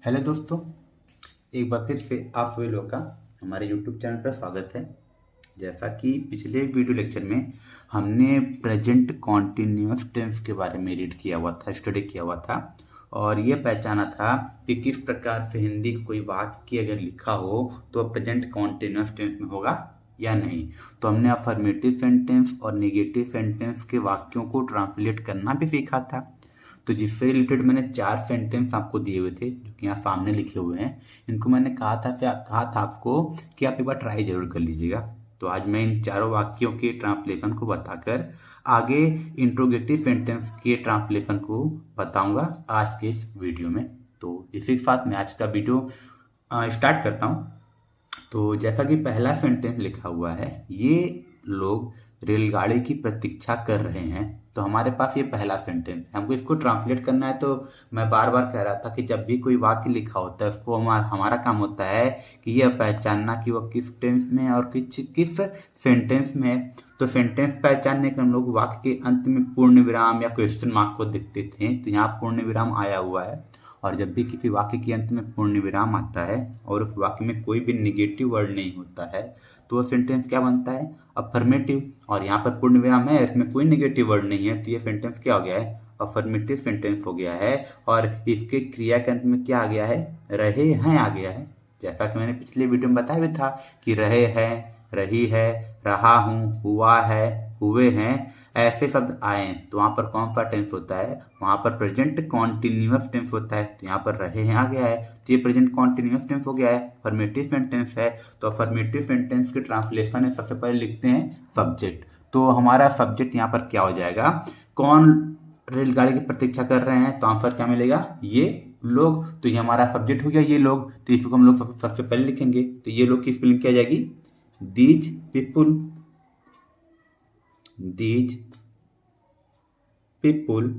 Hello दोस्तों, एक बार फिर से आप सभी लोगों का हमारे यूट्यूब चैनल पर स्वागत है। जैसा कि पिछले वीडियो लेक्चर में हमने प्रेजेंट कॉन्टिन्यूअस टेंस के बारे में रीड किया हुआ था, स्टडी किया हुआ था और ये पहचाना था कि किस प्रकार से हिंदी का कोई वाक्य अगर लिखा हो तो प्रेजेंट कॉन्टिन्यूअस टेंस में होगा या नहीं। तो हमने अफर्मेटिव सेंटेंस और नेगेटिव सेंटेंस के वाक्यों को ट्रांसलेट करना भी सीखा था। तो जिससे रिलेटेड मैंने 4 सेंटेंस आपको दिए हुए थे जो कि यहाँ सामने लिखे हुए हैं। इनको मैंने कहा था आपको कि आप एक बार ट्राई जरूर कर लीजिएगा। तो आज मैं इन चारों वाक्यों के ट्रांसलेशन को बताकर आगे इंट्रोगेटिव सेंटेंस के ट्रांसलेशन को बताऊंगा आज के इस वीडियो में। तो इसी के साथ मैं आज का वीडियो स्टार्ट करता हूँ। तो जैसा कि पहला सेंटेंस लिखा हुआ है, ये लोग रेलगाड़ी की प्रतीक्षा कर रहे हैं। तो हमारे पास ये पहला सेंटेंस है, हमको इसको ट्रांसलेट करना है। तो मैं बार बार कह रहा था कि जब भी कोई वाक्य लिखा होता है उसको हमारा काम होता है कि यह पहचानना कि वह किस टेंस में है और किस सेंटेंस में है। तो सेंटेंस पहचानने के हम लोग वाक्य के अंत में पूर्ण विराम या क्वेश्चन मार्क को देखते थे। तो यहाँ पूर्ण विराम आया हुआ है और जब भी किसी वाक्य के अंत में पूर्ण विराम आता है और उस वाक्य में कोई भी निगेटिव वर्ड नहीं होता है तो वो सेंटेंस क्या बनता है? अफर्मेटिव। और यहाँ पर पूर्ण विराम है, इसमें कोई निगेटिव वर्ड नहीं है, तो ये सेंटेंस क्या हो गया है? अफर्मेटिव सेंटेंस हो गया है। और इसके क्रिया के अंत में क्या आ गया है? रहे हैं आ गया है। जैसा कि मैंने पिछले वीडियो में बताया भी था कि रहे हैं, रही है, रहा हूँ, हुआ है, हुए हैं, ऐसे शब्द आए तो वहाँ पर कौन सा टेंस होता है? वहाँ पर प्रेजेंट कॉन्टिन्यूअस टेंस होता है। तो यहाँ पर रहे हैं आ गया है, तो ये प्रेजेंट कॉन्टिन्यूअस टेंस हो गया है, अफर्मेटिव सेंटेंस है। तो अफर्मेटिव सेंटेंस के ट्रांसलेशन है, सबसे पहले लिखते हैं सब्जेक्ट। तो हमारा सब्जेक्ट यहाँ पर क्या हो जाएगा? कौन रेलगाड़ी की प्रतीक्षा कर रहे हैं? तो आंसर क्या मिलेगा? ये लोग। तो ये हमारा सब्जेक्ट हो गया, ये लोग। तो इसको हम लोग सबसे पहले लिखेंगे। तो ये लोग की स्पेलिंग क्या जाएगी? These people, these people.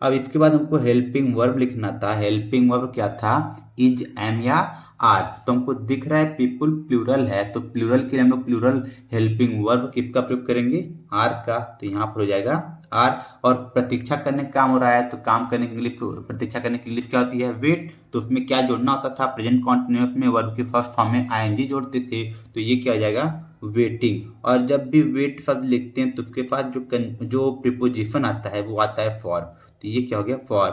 अब इसके बाद हमको हेल्पिंग वर्ब लिखना था। हेल्पिंग वर्ब क्या था? इज, एम या आर। तो हमको दिख रहा है पीपुल प्लूरल है, तो प्लूरल के लिए हम लोग प्लूरल हेल्पिंग वर्ब किसका प्रयोग करेंगे? आर का। तो यहाँ पर हो जाएगा आर। और प्रतीक्षा करने का काम हो रहा है, तो काम करने के लिए प्रतीक्षा करने के लिए क्या होती है? वेट। तो उसमें क्या जोड़ना होता था? प्रेजेंट कॉन्टिन्यूअस में वर्ब के फर्स्ट फॉर्म में आईएनजी जोड़ते थे। तो ये क्या हो जाएगा? वेटिंग। और जब भी वेट शब्द लिखते हैं तो उसके पास जो प्रीपोजिशन आता है वो आता है फॉर। तो ये क्या हो गया? For.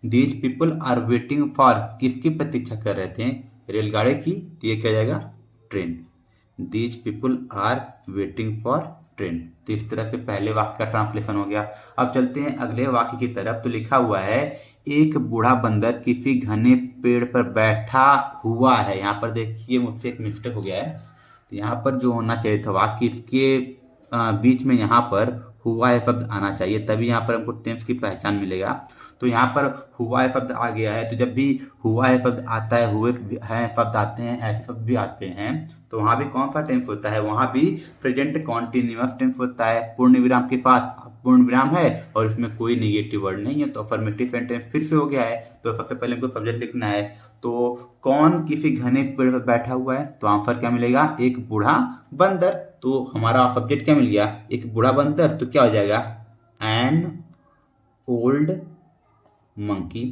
These people are waiting for, किसकी प्रतीक्षा कर रहे थे? रेलगाड़ी की। तो ये क्या हो जाएगा? Train. These people are waiting for train. तो इस तरह से पहले वाक्य का ट्रांसलेशन हो गया। अब चलते हैं अगले वाक्य की तरफ। तो लिखा हुआ है एक बूढ़ा बंदर किसी घने पेड़ पर बैठा हुआ है। यहाँ पर देखिए मुझसे एक मिस्टेक हो गया है। तो यहाँ पर जो होना चाहिए था वाक्य, इसके बीच में यहाँ पर हुआ है शब्द आना चाहिए, तभी यहाँ पर हमको टेंस की पहचान मिलेगा। तो यहाँ पर हुआ है शब्द आ गया है। तो जब भी हुआ है शब्द आता है, हुए हैं शब्द आते हैं, ऐसे शब्द भी आते हैं, तो वहाँ भी कौन सा टेंस होता है? वहाँ भी प्रेजेंट कॉन्टिन्यूअस टेंस होता है। पूर्ण विराम के पास पूर्ण विराम है और इसमें कोई निगेटिव वर्ड नहीं है, तो अफर्मेटिव सेंटेंस फिर से हो गया है। तो सबसे पहले हमको सब्जेक्ट लिखना है। तो कौन किसी घने पेड़ पर बैठा हुआ है? तो आंसर क्या मिलेगा? एक बूढ़ा बंदर। तो हमारा सब्जेक्ट क्या मिल गया? एक बूढ़ा बंदर। तो क्या हो जाएगा? An old monkey.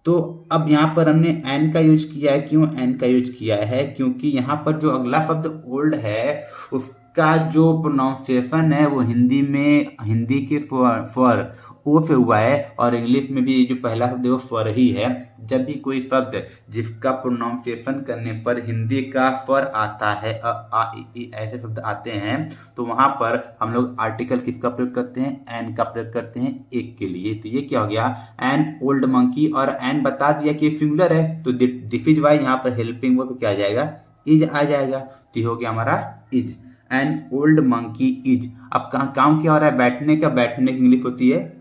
तो अब यहाँ पर हमने एन का यूज किया है। क्यों एन का यूज किया है? क्योंकि यहाँ पर जो अगला शब्द ओल्ड है उसका जो प्रोनाउंसिएशन है वो हिंदी के फॉर ओ से हुआ है और इंग्लिश में भी जो पहला शब्द है वो फॉर ही है। जब भी कोई शब्द जिसका प्रोनाउंसिएशन करने पर हिंदी का फॉर आता है, ऐसे शब्द आते हैं, तो वहां पर हम लोग आर्टिकल किसका प्रयोग करते हैं? एन का प्रयोग करते हैं एक के लिए। तो ये क्या हो गया? An old monkey. और एन बता दिया कि सिंगुलर है, तो दिस इज वाई यहाँ पर हेल्पिंग वर्ब क्या आ जाएगा? इज आ जाएगा। तो ये हो गया हमारा is. An old monkey is. अब काम क्या हो रहा है? बैठने का। बैठने की इंग्लिश होती है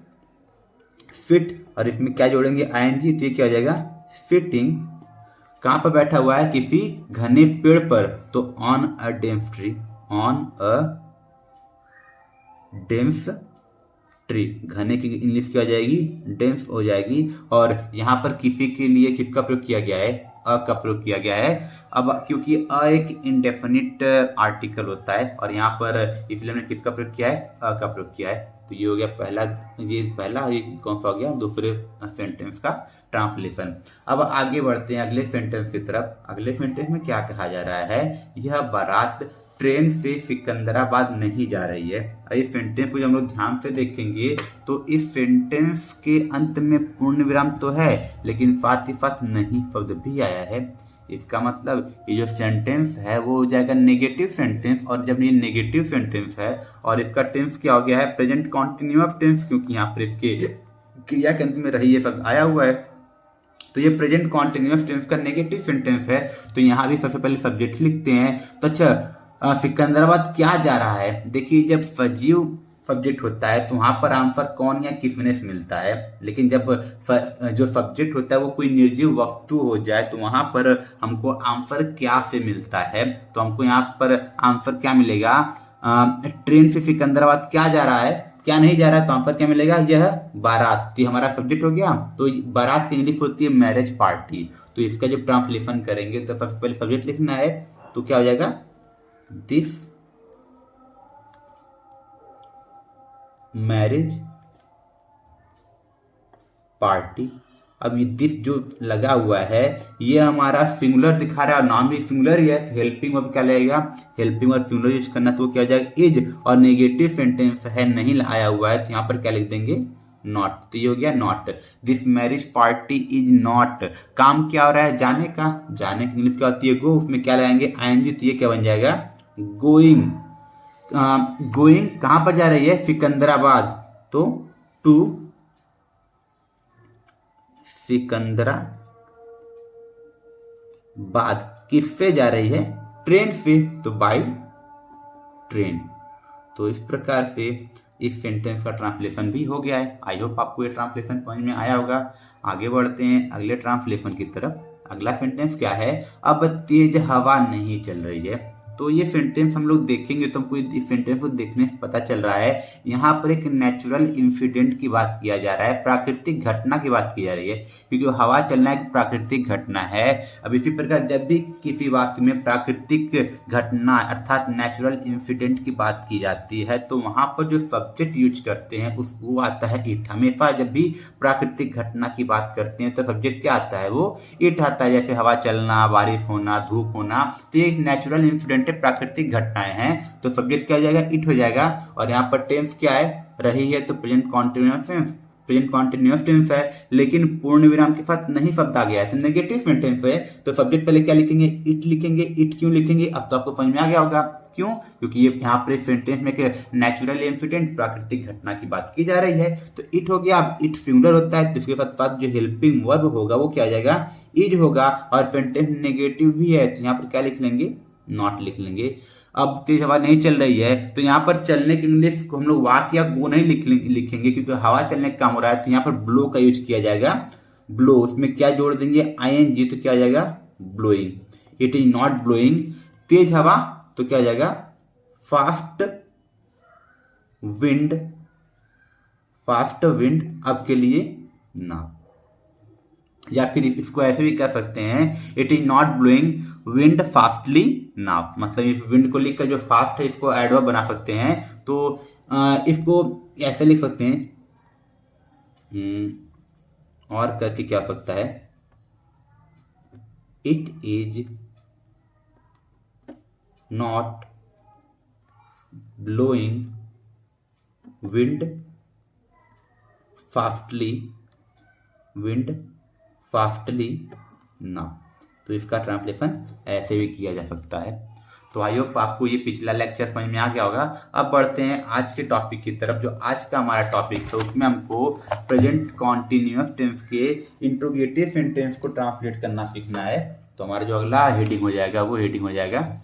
फिट, और इसमें क्या जोड़ेंगे? आईएनजी। तो ये क्या हो जाएगा? फिटिंग। कहां पर बैठा हुआ है? किसी घने पेड़ पर। तो on a dense tree, on a dense tree. घने की इंग्लिश क्या हो जाएगी? डेंस हो जाएगी। और यहां पर किसी के लिए किसका प्रयोग किया गया है? अ का प्रयोग किया गया है। अब क्योंकि अ एक इंडेफिनिट आर्टिकल होता है और यहाँ पर इसलिए हमने किसका प्रयोग किया है, अ का प्रयोग किया है। तो ये हो गया पहला, ये पहला और ये कौन सा हो गया, दूसरे सेंटेंस का ट्रांसलेशन। अब आगे बढ़ते हैं अगले सेंटेंस की तरफ। अगले सेंटेंस में क्या कहा जा रहा है, यह बारात ट्रेन से सिकंदराबाद नहीं जा रही है। इस सेंटेंस को जब हम लोग ध्यान से देखेंगे तो इस सेंटेंस के अंत में पूर्ण विराम तो है लेकिन साथ ही साथ नहीं शब्द भी आया है। इसका मतलब ये जो सेंटेंस है वो हो जाएगा नेगेटिव सेंटेंस, और जब ये नेगेटिव सेंटेंस है और इसका टेंस क्या हो गया है, प्रेजेंट कॉन्टिन्यूअस टेंस, क्योंकि यहाँ पर इसके क्रिया के अंत में रही ये शब्द आया हुआ है, तो ये प्रेजेंट कॉन्टिन्यूअस टेंस का नेगेटिव सेंटेंस है। तो यहाँ भी सबसे पहले सब्जेक्ट लिखते हैं। तो अच्छा, सिकंदराबाद क्या जा रहा है, देखिए जब सजीव सब्जेक्ट होता है तो वहां पर आंसर कौन या किसने से मिलता है, लेकिन जब जो सब्जेक्ट होता है वो कोई निर्जीव वस्तु हो जाए तो वहां पर हमको आंसर क्या से मिलता है। तो हमको यहाँ पर आंसर क्या मिलेगा, ट्रेन से सिकंदराबाद क्या जा रहा है, क्या नहीं जा रहा है, तो आंसर क्या मिलेगा, यह बारात। तो हमारा सब्जेक्ट हो गया। तो बारात की इंग्लिश होती है मैरिज पार्टी। तो इसका जब ट्रांसलेशन करेंगे तो सबसे पहले सब्जेक्ट लिखना है, तो क्या हो जाएगा, दिस मैरिज पार्टी। अब ये दिस जो लगा हुआ है ये हमारा सिंगुलर दिखा रहा है, नाम भी सिंगुलर ही है, तो हेल्पिंग वर्ब क्या लगेगा, हेल्पिंग वर्ब सिंगुलर यूज करना, तो क्या हो जाएगा, इज, और नेगेटिव सेंटेंस है नहीं आया हुआ है तो यहाँ पर क्या लिख देंगे, नॉट। तो ये हो गया not, this marriage party is not. काम क्या हो रहा है, जाने का, जाने की इंग्लिश क्या होती है, गो, उसमें क्या लगाएंगे, आईएनजी, तो ये क्या बन जाएगा, गोइंग। गोइंग कहां पर जा रही है, सिकंदराबाद, तो टू सिकंदराबाद। किससे जा रही है, ट्रेन से, तो बाय ट्रेन। तो इस प्रकार से इस सेंटेंस का ट्रांसलेशन भी हो गया है। आई होप आपको ये ट्रांसलेशन समझ में आया होगा। आगे बढ़ते हैं अगले ट्रांसलेशन की तरफ। अगला सेंटेंस क्या है, अब तेज हवा नहीं चल रही है। तो ये सेंटेंस हम लोग देखेंगे तो हमको इस सेंटेंस को देखने से पता चल रहा है यहाँ पर एक नेचुरल इंसिडेंट की बात किया जा रहा है, प्राकृतिक घटना की बात की जा रही है, क्योंकि हवा चलना एक प्राकृतिक घटना है। अब इसी प्रकार जब भी किसी वाक्य में प्राकृतिक घटना अर्थात नेचुरल इंसिडेंट की बात की जाती है तो वहां पर जो सब्जेक्ट यूज करते हैं वो आता है इट। हमेशा जब भी प्राकृतिक घटना की बात करते हैं तो सब्जेक्ट क्या आता है, वो इट आता है। जैसे हवा चलना, बारिश होना, धूप होना, तो ये नेचुरल इंसिडेंट प्राकृतिक घटनाएं हैं, तो सब्जेक्ट क्या हो जाएगा, इट हो जाएगा। और यहाँ पर टेंस क्या है, रही है, तो present continuous tense, present continuous tense है, लेकिन पूर्ण विराम के साथ नहीं शब्द आ गया है तो नेगेटिव सेंटेंस है। तो सब्जेक्ट पहले क्या लिखेंगे, इट लिखेंगे। इट क्यों लिखेंगे, अब तो आपको समझ में आ गया होगा क्यों, क्योंकि ये यहाँ पर सेंटेंस में नेचुरल इंसिडेंट प्राकृतिक घटना की बात की जा रही है। तो इट हो गया। अब इट सिंगुलर होता है तो इसके साथ जो हेल्पिंग वर्ब होगा वो क्या आ जाएगा, इज होगा। और सेंटेंस नेगेटिव भी है तो यहाँ पर क्या लिख लेंगे, नॉट लिख लेंगे। अब तेज हवा नहीं चल रही है तो यहाँ पर चलने की इंग्लिश को हम लोग वाक या गो नहीं लिखेंगे क्योंकि हवा चलने का काम हो रहा है, तो यहाँ पर ब्लो का यूज किया जाएगा, ब्लो। उसमें क्या जोड़ देंगे, आईएनजी, तो क्या हो जाएगा, blowing. It is not blowing. तेज हवा तो क्या हो जाएगा, फास्ट विंड, फास्ट विंड अब के लिए ना, या फिर इसको ऐसे भी कह सकते हैं, it is not blowing wind fastly now. मतलब इस विंड को लिखकर जो फास्ट है इसको एडवर्ब बना सकते हैं, तो इसको ऐसे लिख सकते हैं, और करके क्या सकता है, it is not blowing wind fastly, wind fastly now. तो इसका ट्रांसलेशन ऐसे भी किया जा सकता है। तो आई होप आपको ये पिछला लेक्चर समझ में आ गया होगा। अब बढ़ते हैं आज के टॉपिक की तरफ। जो आज का हमारा टॉपिक था उसमें हमको प्रेजेंट कॉन्टिन्यूअस टेंस के इंट्रोगेटिव सेंटेंस को ट्रांसलेट करना सीखना है। तो हमारा जो अगला हेडिंग हो जाएगा वो हेडिंग हो जाएगा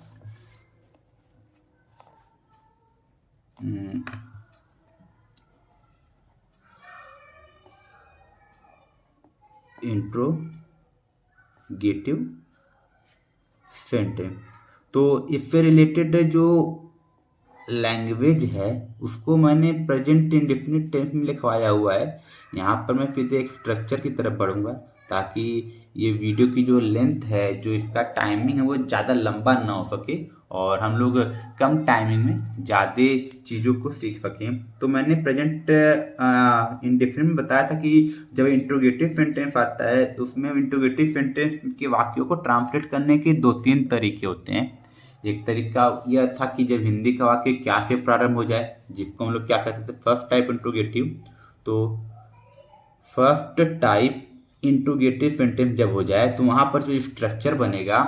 इंट्रोगेटिव सेंटेंस। तो इससे रिलेटेड जो लैंग्वेज है उसको मैंने प्रेजेंट इंडेफिनिट टेंस में लिखवाया हुआ है। यहाँ पर मैं सीधे एक स्ट्रक्चर की तरफ बढ़ूंगा। ताकि ये वीडियो की जो लेंथ है, जो इसका टाइमिंग है, वो ज़्यादा लंबा ना हो सके और हम लोग कम टाइमिंग में ज़्यादा चीज़ों को सीख सकें। तो मैंने प्रेजेंट इंडेफिनिट में बताया था कि जब इंट्रोगेटिव सेंटेंस आता है तो उसमें इंट्रोगेटिव सेंटेंस के वाक्यों को ट्रांसलेट करने के 2-3 तरीके होते हैं। एक तरीका यह था कि जब हिंदी का वाक्य क्या से प्रारंभ हो जाए, जिसको हम लोग क्या कहते थे, फर्स्ट टाइप इंट्रोगेटिव। तो फर्स्ट टाइप इंट्रोगेटिव सेंटेंस जब हो जाए तो वहां पर जो स्ट्रक्चर बनेगा,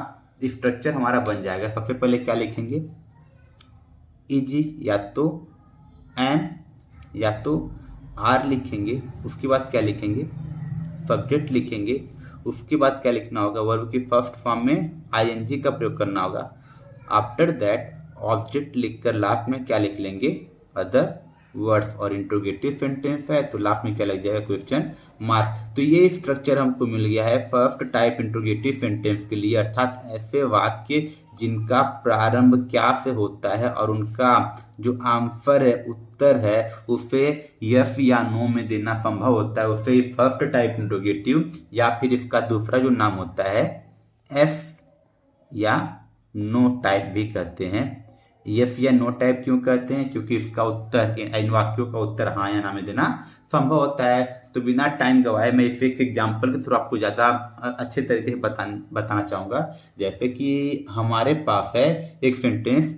स्ट्रक्चर हमारा बन जाएगा। सबसे पहले क्या लिखेंगे, इज या तो एम या तो आर लिखेंगे। उसके बाद क्या लिखेंगे, सब्जेक्ट लिखेंगे। उसके बाद क्या लिखना होगा, वर्ब की फर्स्ट फॉर्म में आईएनजी का प्रयोग करना होगा। आफ्टर दैट ऑब्जेक्ट लिखकर लास्ट में क्या लिख लेंगे, अदर वर्ड्स। और इंट्रोगेटिव सेंटेंस है तो लास्ट में क्या लग जाएगा, क्वेश्चन मार्क। तो ये स्ट्रक्चर हमको मिल गया है फर्स्ट टाइप इंट्रोगेटिव सेंटेंस के लिए, अर्थात ऐसे वाक्य जिनका प्रारंभ क्या से होता है और उनका जो आंसर है, उत्तर है, उसे यस या नो में देना संभव होता है, उसे फर्स्ट टाइप इंट्रोगेटिव या फिर इसका दूसरा जो नाम होता है एस या नो टाइप भी कहते हैं। यस या नो टाइप क्यों कहते हैं, क्योंकि इसका उत्तर, इन वाक्यों का उत्तर हाँ या ना में देना संभव होता है। तो बिना टाइम गवाए मैं इसे एक एग्जाम्पल के थ्रू आपको ज़्यादा अच्छे तरीके से बताना चाहूँगा। जैसे कि हमारे पास है एक सेंटेंस,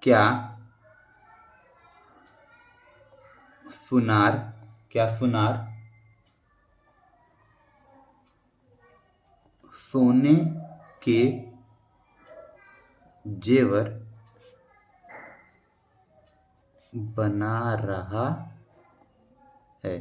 क्या सुनार सोने के जेवर बना रहा है।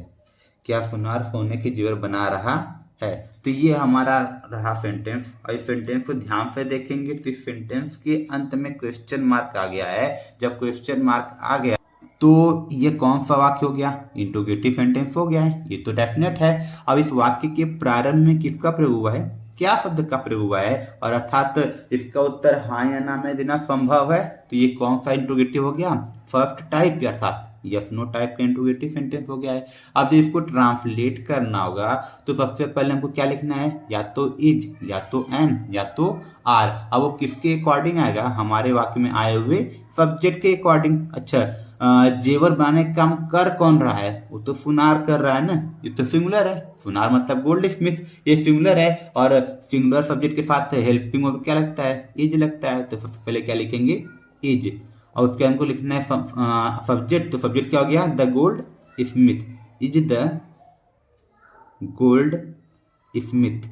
क्या सुनार सोने के जेवर बना रहा है। तो ये हमारा रहा सेंटेंस। और इस सेंटेंस को ध्यान से देखेंगे तो इस सेंटेंस के अंत में क्वेश्चन मार्क आ गया है। जब क्वेश्चन मार्क आ गया तो ये कौन सा वाक्य हो गया, इंट्रोगेटिव सेंटेंस हो गया है, ये तो डेफिनेट है। अब इस वाक्य के प्रारंभ में किसका प्रयोग हुआ है, क्या शब्द का प्रयोग हुआ है, और अर्थात इसका उत्तर हाँ या ना में देना संभव है। तो ये कौन सा इंट्रोगेटिव हो गया, फर्स्ट टाइप, अर्थात यस नो टाइप का इंट्रोगेटिव सेंटेंस हो गया है। अब जब इसको ट्रांसलेट करना होगा तो सबसे पहले हमको क्या लिखना है, या तो इज या तो एम या तो आर। अब वो किसके अकॉर्डिंग आएगा, हमारे वाक्य में आए हुए सब्जेक्ट के अकॉर्डिंग। अच्छा, जेवर बनाने का काम कर कौन रहा है, वो तो सुनार कर रहा है ना, ये तो सिंगुलर है, सुनार मतलब गोल्ड स्मिथ, ये सिंगुलर है और सिंगुलर सब्जेक्ट के साथ हेल्पिंग वर्ब क्या लगता है, इज लगता है। तो सबसे पहले क्या लिखेंगे, इज, और उसके हमको लिखना है सब्जेक्ट। तो सब्जेक्ट क्या हो गया, the gold Smith, is the gold Smith.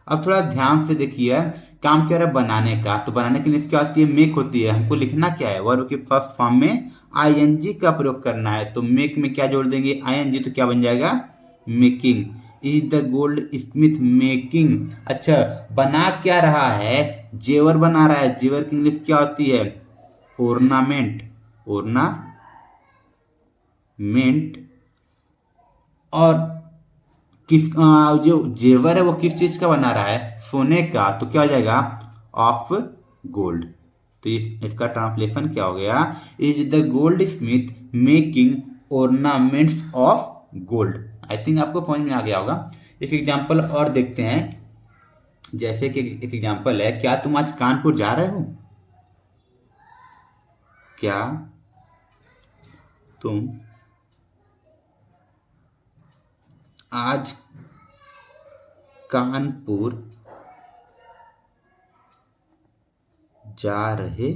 अब थोड़ा ध्यान से देखिए, काम क्या रहा है बनाने का, तो बनाने के लिए क्या होती है, मेक होती है। हमको लिखना क्या है, वर्ब के फर्स्ट फॉर्म में आईएनजी का प्रयोग करना है। तो मेक में क्या जोड़ देंगे, आईएनजी, तो क्या बन जाएगा, making. Is the gold Smith making. अच्छा, बना क्या रहा है, जेवर बना रहा है। जेवर की इंग्लिश क्या होती है, ऑर्नामेंट, और किस जो जेवर है वो किस चीज का बना रहा है, सोने का, तो क्या हो जाएगा, ऑफ गोल्ड। तो इसका ट्रांसलेशन क्या हो गया, is the gold Smith making ornaments of gold. I think आपको समझ में आ गया होगा। एक एग्जांपल और देखते हैं, जैसे कि एक एग्जांपल है, क्या तुम आज कानपुर जा रहे हो, क्या तुम आज कानपुर जा रहे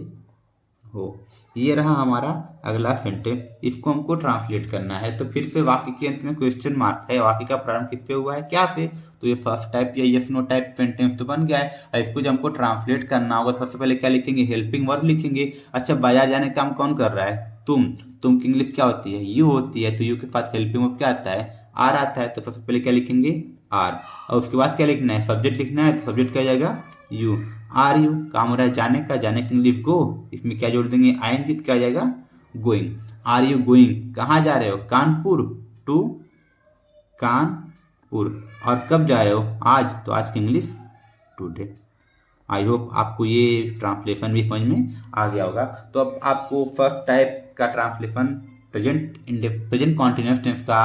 हो। ये रहा हमारा अगला सेंटेंस, इसको हमको ट्रांसलेट करना है। तो फिर से वाक्य के अंत में क्वेश्चन मार्क है, वाक्य का प्रारंभ किससे हुआ है, क्या से, तो ये फर्स्ट टाइप या यस नो टाइप सेंटेंस तो बन गया है। और इसको जब हमको ट्रांसलेट करना होगा तो सबसे पहले क्या लिखेंगे, हेल्पिंग वर्ब लिखेंगे। अच्छा, बाजार जाने का काम कौन कर रहा है, तुम की इंग्लिश क्या होती है, यू होती है। तो यू के साथ हेल्पिंग वर्ब क्या आता है, आर आता है। तो सबसे पहले क्या लिखेंगे, आर, और उसके बाद क्या लिखना है, सब्जेक्ट लिखना है। तो सब्जेक्ट क्या जाएगा, यू, आर यू, काम हो रहा है जाने का, जाने की इंग्लिश गो, इसमें क्या जोड़ देंगे, आईएनजी, क्या जाएगा, गोइंग। आर यू गोइंग, कहाँ जा रहे हो, कानपुर, टू कानपुर। और कब जा रहे हो, आज, तो आज की इंग्लिश टुडे। आई होप आपको ये ट्रांसलेशन भी समझ में आ गया होगा। तो अब आपको फर्स्ट टाइप का ट्रांसलेशन प्रेजेंट कॉन्टिन्यूअस टेंस का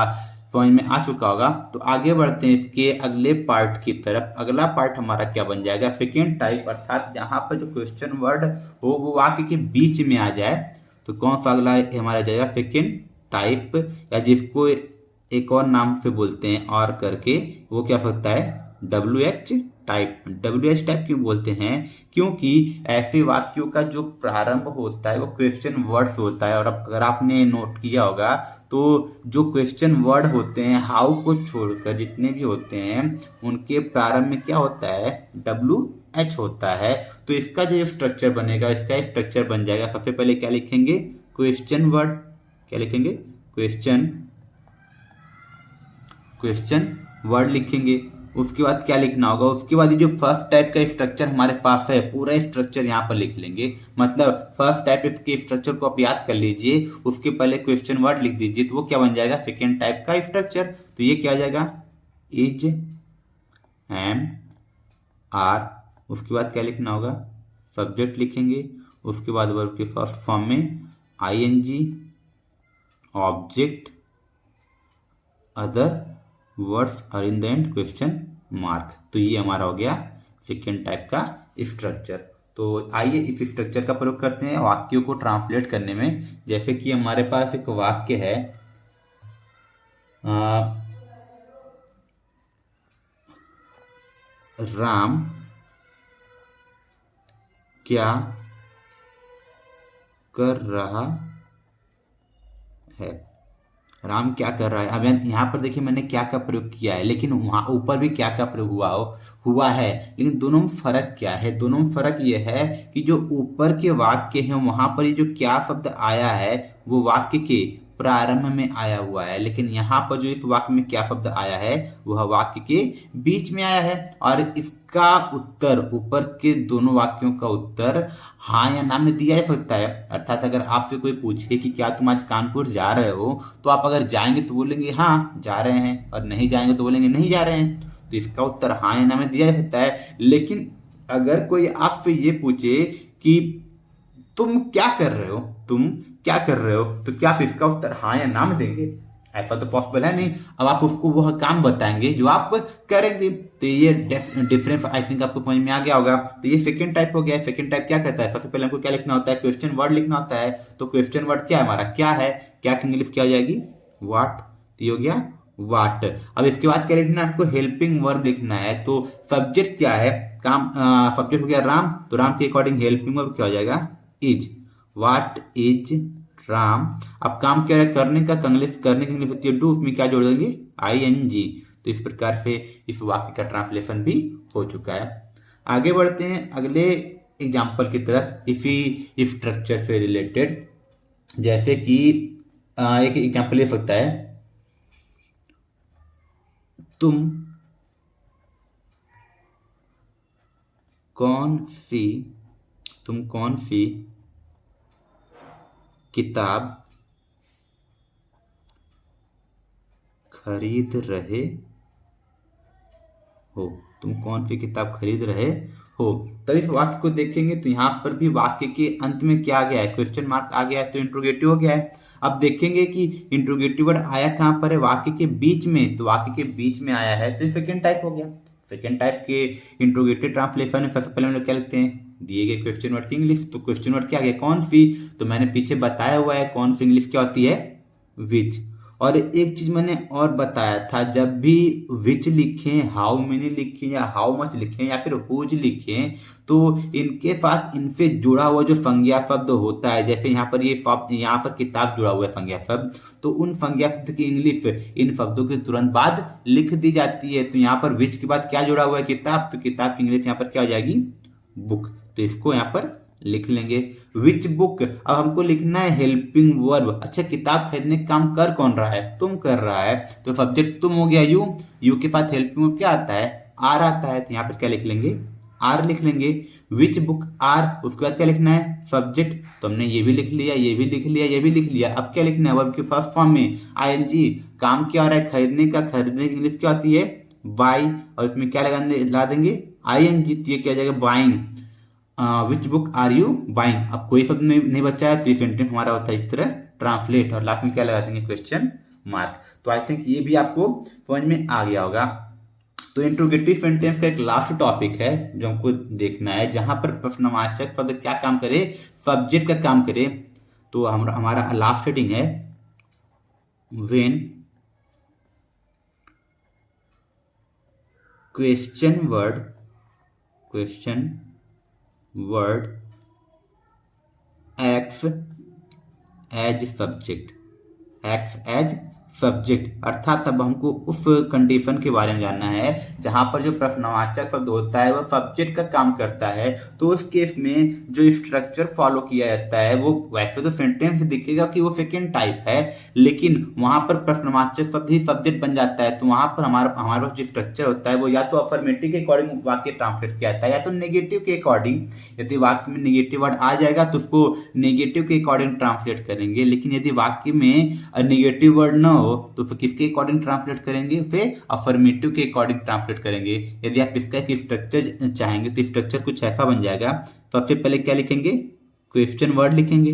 समझ में आ चुका होगा। तो आगे बढ़ते हैं इसके अगले पार्ट की तरफ। अगला पार्ट हमारा क्या बन जाएगा, सेकेंड टाइप, अर्थात जहां पर जो क्वेश्चन वर्ड हो वो वाक्य के बीच में आ जाए। तो कौन सा अगला हमारा जाएगा, सेकेंड टाइप, या जिसको एक और नाम से बोलते हैं और करके, वो क्या होता है, WH टाइप। WH टाइप क्यों बोलते हैं, क्योंकि ऐसे वाक्यों का जो प्रारंभ होता है वो क्वेश्चन वर्ड से होता है। और अगर आपने नोट किया होगा तो जो क्वेश्चन वर्ड होते हैं हाउ को छोड़कर जितने भी होते हैं उनके प्रारंभ में क्या होता है, WH होता है। तो इसका जो स्ट्रक्चर बनेगा, इसका स्ट्रक्चर बन जाएगा, सबसे पहले क्या लिखेंगे, क्वेश्चन वर्ड, क्या लिखेंगे, क्वेश्चन वर्ड लिखेंगे। उसके बाद क्या लिखना होगा, उसके बाद ये जो फर्स्ट टाइप का स्ट्रक्चर हमारे पास है पूरा स्ट्रक्चर यहाँ पर लिख लेंगे। मतलब फर्स्ट टाइप के स्ट्रक्चर को आप याद कर लीजिए, उसके पहले क्वेश्चन वर्ड लिख दीजिए, तो वो क्या बन जाएगा, सेकेंड टाइप का स्ट्रक्चर। तो ये क्या आ जाएगा, इज, एम, आर। उसके बाद क्या लिखना होगा, सब्जेक्ट लिखेंगे। उसके बाद वर्ब के फर्स्ट फॉर्म में ING, object, other words are in the end, question mark. तो ये हमारा हो गया सेकेंड टाइप का स्ट्रक्चर। तो आइए इस स्ट्रक्चर का प्रयोग करते हैं वाक्यों को ट्रांसलेट करने में। जैसे कि हमारे पास एक वाक्य है, राम क्या कर रहा है, राम क्या कर रहा है। अब यहाँ पर देखिए मैंने क्या का प्रयोग किया है, लेकिन वहाँ ऊपर भी क्या का प्रयोग हुआ है, लेकिन दोनों में फर्क क्या है, दोनों में फर्क ये है कि जो ऊपर के वाक्य हैं वहां पर ये जो क्या शब्द आया है वो वाक्य के प्रारंभ में आया हुआ है, लेकिन यहाँ पर जो इस वाक्य में क्या शब्द आया है वह वाक्य के बीच में आया है। और इसका उत्तर, ऊपर के दोनों वाक्यों का उत्तर हाँ या ना में दिया जा सकता है। अर्थात अगर आपसे कोई पूछे कि क्या तुम आज कानपुर जा रहे हो, तो आप अगर जाएंगे तो बोलेंगे हाँ जा रहे हैं, और नहीं जाएंगे तो बोलेंगे नहीं जा रहे हैं। तो इसका उत्तर हाँ या ना में दिया जा सकता है। लेकिन अगर कोई आपसे ये पूछे कि तुम क्या कर रहे हो, तो क्या आप इसका उत्तर हाँ या ना में देंगे, ऐसा तो पॉसिबल है नहीं। अब आप उसको वह काम बताएंगे जो आप करेंगे। तो ये डिफरेंस आई थिंक आपको समझ में आ गया होगा। तो ये सेकंड टाइप हो गया। सेकंड टाइप क्या कहता है, सबसे पहले हमको क्या लिखना होता है, क्वेश्चन वर्ड लिखना होता है। तो क्वेश्चन वर्ड क्या है हमारा, क्या है, क्या की इंग्लिश क्या हो जाएगी, व्हाट। तो ये हो गया व्हाट। अब इसके बाद क्या लिखना है, आपको हेल्पिंग वर्ब लिखना है। तो सब्जेक्ट क्या है, काम, सब्जेक्ट हो गया राम, तो राम के अकॉर्डिंग हेल्पिंग वर्ब क्या हो जाएगा, इज। What is Ram. अब काम क्या है, करने की इंग्लिश होती है डू, उसमें क्या जोड़ देंगे, ING। तो इस प्रकार से इस वाक्य का ट्रांसलेशन भी हो चुका है। आगे बढ़ते हैं अगले एग्जाम्पल की तरफ इसी स्ट्रक्चर से रिलेटेड। जैसे कि एक एग्जाम्पल ले सकता है, तुम कौन सी किताब खरीद रहे हो, तुम कौन सी किताब खरीद रहे हो। तब इस वाक्य को देखेंगे तो यहाँ पर भी वाक्य के अंत में क्या आ गया है, क्वेश्चन मार्क आ गया है, तो इंट्रोगेटिव हो गया है। अब देखेंगे कि इंट्रोगेटिव वर्ड आया कहाँ पर है, वाक्य के बीच में। तो वाक्य के बीच में आया है तो सेकेंड टाइप हो गया। सेकेंड टाइप के इंट्रोगेटिव ट्रांसलेशन में सबसे पहले हम लोग क्या लिखते हैं, दिए गए क्वेश्चन वर्ड की इंग्लिश। तो क्वेश्चन वर्ड क्या आ गया, कौन सी। तो मैंने पीछे बताया हुआ है कौन सी इंग्लिश क्या होती है, विच। और एक चीज मैंने और बताया था, जब भी विच लिखें, हाउ मेनी लिखें या हाउ मच लिखें या फिर हुज लिखें, तो इनके साथ इनसे जुड़ा हुआ जो संज्ञा शब्द होता है, जैसे यहाँ पर किताब जुड़ा हुआ है संज्ञा शब्द, तो उन संज्ञा शब्द की इंग्लिश इन शब्दों के तुरंत बाद लिख दी जाती है। तो यहाँ पर विच के बाद क्या जुड़ा हुआ है, किताब। तो किताब की इंग्लिश यहाँ पर क्या हो जाएगी, बुक। तो इसको यहाँ पर लिख लेंगे, विच बुक। अब हमको लिखना है हेल्पिंग वर्ब। अच्छा, किताब खरीदने का काम कर कौन रहा है, तुम कर रहा है। तो सब्जेक्ट तुम हो गया, यू के साथ हेल्पिंग वर्ब क्या आता है, आर आता है। तो यहाँ पर क्या लिख लेंगे, आर लिख लेंगे। विच बुक आर, उसके बाद क्या लिखना है, सब्जेक्ट। तो हमने ये भी लिख लिया, ये भी लिख लिया, ये भी लिख लिया। अब क्या लिखना है, वर्ब के फर्स्ट फॉर्म में ING। काम क्या हो रहा है, खरीदने का। खरीदने की इंग्लिश क्या होती है, बाई। और इसमें क्या ला देंगे, ING। तो ये क्या हो जाएगा, buying. Which book are you buying. अब कोई शब्द नहीं बचा है तो ये सेंटेंस हमारा होता है इस तरह ट्रांसलेट, और लास्ट में क्या लगा देंगे, क्वेश्चन मार्क। तो आई थिंक ये भी आपको समझ में आ गया होगा। तो इंट्रोगेटिव सेंटेंस का एक लास्ट टॉपिक है जो हमको देखना है, जहां पर प्रश्नवाचक पद क्या काम करे, सब्जेक्ट का काम करे। तो हमारा लास्ट हेडिंग है when question word acts as subject, अर्थात अब हमको उस कंडीशन के बारे में जानना है जहां पर जो प्रश्नवाचक शब्द होता है वो सब्जेक्ट का काम करता है। तो उस केस में जो स्ट्रक्चर फॉलो किया जाता है वो वैसे तो सेंटेंस दिखेगा कि वो सेकेंड टाइप है, लेकिन वहां पर प्रश्नवाचक शब्द ही सब्जेक्ट बन जाता है। तो वहां पर हमारे पास जो स्ट्रक्चर होता है वो या तो अफर्मेटिव के अकॉर्डिंग वाक्य ट्रांसलेट किया जाता है या तो नेगेटिव के अकॉर्डिंग। यदि वाक्य में नेगेटिव वर्ड आ जाएगा तो उसको नेगेटिव के अकॉर्डिंग ट्रांसलेट करेंगे, लेकिन यदि वाक्य में नेगेटिव वर्ड न हो तो फिर किसके अकॉर्डिंग ट्रांसलेट करेंगे, फिर अफर्मेटिव के अकॉर्डिंग ट्रांसलेट करेंगे। यदि आप इसका एक स्ट्रक्चर चाहेंगे तो स्ट्रक्चर कुछ ऐसा बन जाएगा। सबसे पहले क्या लिखेंगे, क्वेश्चन वर्ड लिखेंगे,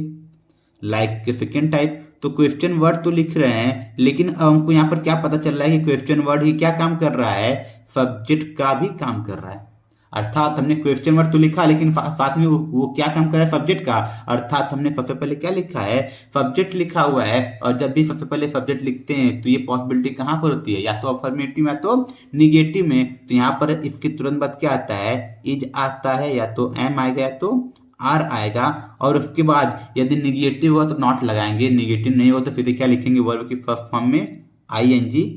लाइक के सेकेंड टाइप। तो क्वेश्चन वर्ड तो लिख रहे हैं, लेकिन अब हमको यहाँ पर क्या पता चल रहा है कि क्वेश्चन वर्ड ही क्या काम कर रहा है, सब्जेक्ट का भी काम कर रहा है। अर्थात हमने क्वेश्चन वर्ड तो लिखा, लेकिन साथ में वो क्या काम कर रहा है, सब्जेक्ट का। अर्थात हमने सबसे पहले क्या लिखा है, सब्जेक्ट लिखा हुआ है। और जब भी सबसे पहले सब्जेक्ट लिखते हैं तो ये पॉसिबिलिटी कहाँ पर होती है, या तो अफर्मेटिव या तो निगेटिव में। तो यहाँ पर इसके तुरंत बाद क्या आता है, इज आता है, या तो एम आएगा या तो आर आएगा। और उसके बाद यदि निगेटिव हो तो नॉट लगाएंगे, निगेटिव नहीं हो तो फिर क्या लिखेंगे, वर्ब की फर्स्ट फॉर्म में ING।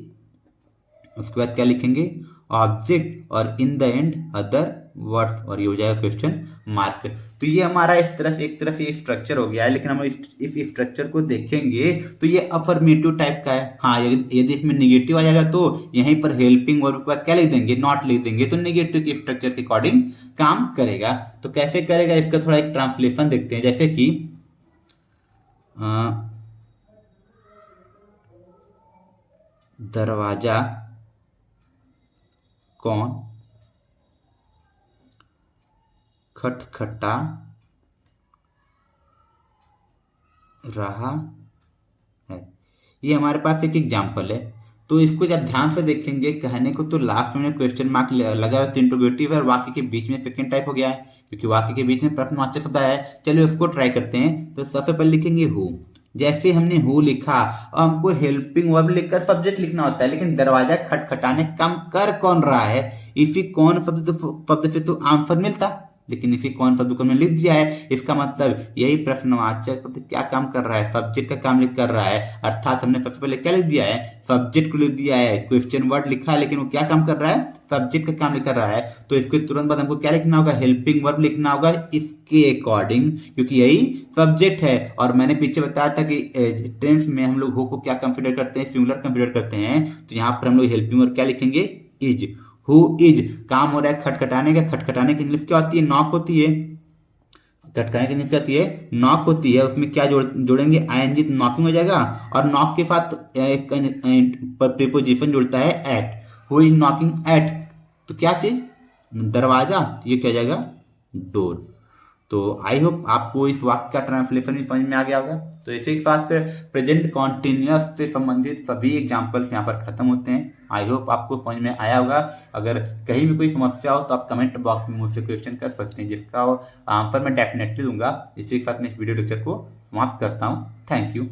उसके बाद क्या लिखेंगे, ऑब्जेक्ट, और इन द एंड अदर वर्ड्स, और ये हो जाएगा क्वेश्चन मार्क। तो ये हमारा एक तरफ ये स्ट्रक्चर हो गया है, लेकिन हम इस स्ट्रक्चर को देखेंगे तो ये अफर्मेटिव टाइप का है। हाँ, यदि इसमें निगेटिव आ जाएगा तो यहीं पर हेल्पिंग वर्ब के बाद क्या लिख देंगे, नॉट लिख देंगे, तो निगेटिव के स्ट्रक्चर के अकॉर्डिंग काम करेगा। तो कैसे करेगा, इसका थोड़ा एक ट्रांसलेशन देखते हैं। जैसे कि दरवाजा कौन खटखटा रहा है, ये हमारे पास एक एग्जाम्पल है। तो इसको जब ध्यान से देखेंगे, कहने को तो लास्ट में क्वेश्चन मार्क लगा है, तो इंट्रोगेटिव है, और वाक्य के बीच में सेकंड टाइप हो गया है, क्योंकि वाक्य के बीच में प्रश्नवाचक शब्द है। चलिए उसको ट्राई करते हैं। तो सबसे पहले लिखेंगे हु। जैसे हमने हु लिखा, और हमको हेल्पिंग वर्ब लिखकर सब्जेक्ट लिखना होता है, लेकिन दरवाजा खटखटाने काम कर कौन रहा है, इसी कौन शब्द से तो आंसर मिलता, लेकिन इसी कौन शब्द को मैंने लिख दिया है। इसका मतलब यही प्रश्नवाचक शब्द क्या काम कर रहा है, सब्जेक्ट का काम कर रहा है। अर्थात हमने सबसे पहले क्या लिख दिया है, सब्जेक्ट को लिख दिया है, क्वेश्चन वर्ड लिखा है, लेकिन वो क्या काम कर रहा है, सब्जेक्ट का काम कर रहा है। तो इसके तुरंत बाद हमको क्या लिखना होगा, हेल्पिंग वर्ब लिखना होगा इसके अकॉर्डिंग, क्योंकि यही सब्जेक्ट है। और मैंने पीछे बताया था कि टेंस में हम लोग हो को क्या कंसिडर करते हैं, सिंगुलर कंसिडर करते हैं। तो यहाँ पर हम लोग हेल्पिंग वर्ब क्या लिखेंगे, इज। हु इज, काम हो रहा है खटखटाने का, खटखटाने की इंग्लिश क्या होती है, नॉक होती है। खटखटाने की इंग्लिश क्या होती है, नॉक होती है। उसमें क्या जोड़ेंगे, ING, तो नॉकिंग हो जाएगा। और नॉक के साथ एक प्रीपोजिशन जुड़ता है at. Who is knocking at, तो क्या चीज, दरवाजा, ये क्या जाएगा, डोर। तो आई होप आपको इस वाक्य का ट्रांसलेशन भी समझ में आ गया होगा। तो इसी के साथ प्रेजेंट कॉन्टिन्यूअस से संबंधित सभी एग्जाम्पल्स यहाँ पर खत्म होते हैं। आई होप आपको समझ में आया होगा। अगर कहीं भी कोई समस्या हो तो आप कमेंट बॉक्स में मुझसे क्वेश्चन कर सकते हैं, जिसका आंसर मैं डेफिनेटली दूंगा। इसी के साथ मैं इस वीडियो लेक्चर को समाप्त करता हूँ। Thank you.